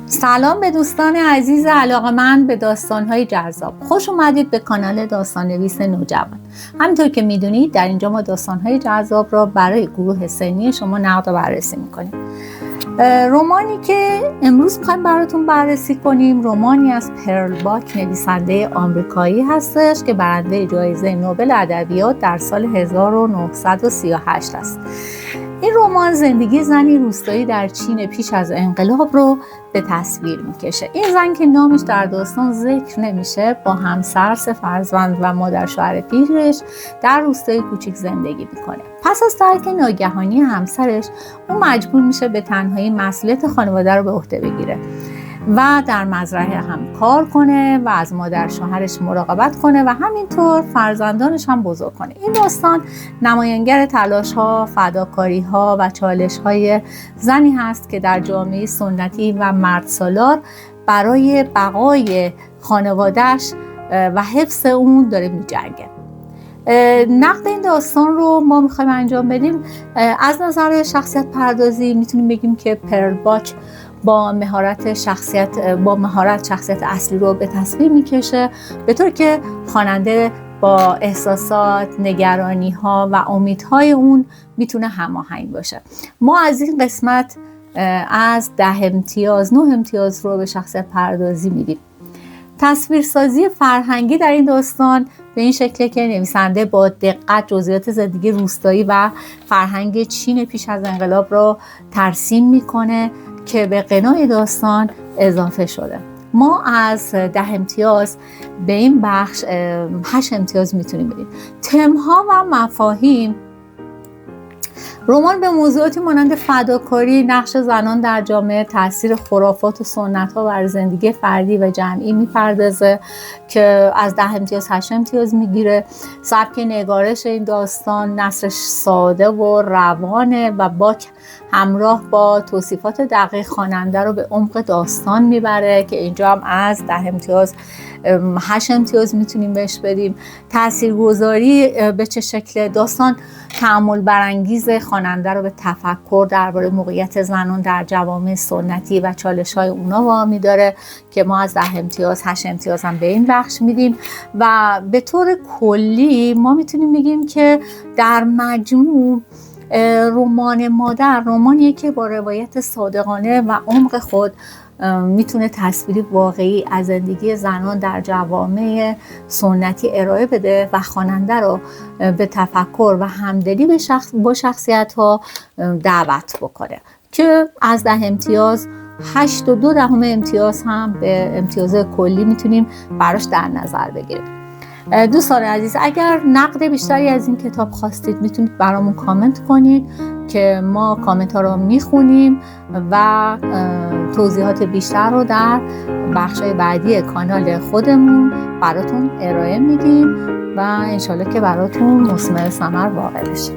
سلام به دوستان عزیز علاقه‌مند به داستان‌های جذاب. خوش اومدید به کانال داستان نویس نوجوان. همونطور که میدونید در اینجا ما داستان‌های جذاب را برای گروه سنی شما نقد و بررسی میکنیم. رمانی که امروز میخوایم براتون بررسی کنیم رمانی از پرل باک، نویسنده آمریکایی هستش که برنده جایزه نوبل ادبیات در سال 1938 است. این رمان زندگی زنی روستایی در چین پیش از انقلاب رو به تصویر میکشه. این زن که نامش در داستان ذکر نمیشه با همسر، 3 فرزند و مادر شوهر پیرش در روستای کوچیک زندگی میکنه. پس از ترک ناگهانی همسرش اون مجبور میشه به تنهایی مسئولیت خانواده رو به عهده بگیره و در مزرعه هم کار کنه و از مادر شوهرش مراقبت کنه و همینطور فرزندانش هم بزرگ کنه. این داستان نمایانگر تلاش‌ها، فداکاری‌ها و چالش‌های زنی هست که در جامعه سنتی و مردسالار برای بقای خانواده‌اش و حفظ اون داره می‌جنگه. نقد این داستان رو ما میخوایم انجام بدیم. از نظر شخصیت پردازی میتونیم بگیم که پرل باک با مهارت شخصیت اصلی رو به تصویر میکشه، به طور که خواننده با احساسات، نگرانی‌ها و امیدهای اون میتونه هماهنگ باشه. ما از این قسمت از 10 امتیاز 9 امتیاز رو به شخصیت پردازی میدیم. تصویرسازی فرهنگی در این داستان به این شکله که نویسنده با دقت جزئیات زندگی روستایی و فرهنگ چین پیش از انقلاب رو ترسیم میکنه که به غنای داستان اضافه شده. ما از 10 امتیاز به این بخش 8 امتیاز میتونیم بدیم. تم‌ها و مفاهیم رمان به موضوعاتی مانند فداکاری، نقش زنان در جامعه، تاثیر خرافات و سنت‌ها بر زندگی فردی و جمعی میپردازه که از 10 امتیاز 8 امتیاز میگیره. سبک نگارش این داستان نثرش ساده و روانه و باک همراه با توصیفات دقیق خواننده رو به عمق داستان میبره که اینجا هم از 10 امتیاز 8 امتیاز میتونیم بهش بدیم. تاثیرگذاری به چه شکل؟ داستان تأمل برانگیز خواننده رو به تفکر درباره موقعیت زنان در جوامع سنتی و چالش‌های اونا وامی داره که ما از 10 امتیاز 8 امتیاز هم به این بخش میدیم. و به طور کلی ما میتونیم بگیم که در مجموع رمان مادر رمانیه که با روایت صادقانه و عمق خود میتونه تصویری واقعی از زندگی زنان در جوامع سنتی ارائه بده و خواننده رو به تفکر و همدلی با شخصیت‌ها دعوت بکنه که از 10 امتیاز 8.2 امتیاز هم به امتیاز کلی میتونیم براش در نظر بگیریم. دوستان عزیز، اگر نقد بیشتری از این کتاب خواستید میتونید برامون کامنت کنید که ما کامنت ها رو میخونیم و توضیحات بیشتر رو در بخشای بعدی کانال خودمون براتون ارائه میدیم و انشالله که براتون مثمر ثمر واقع بشه.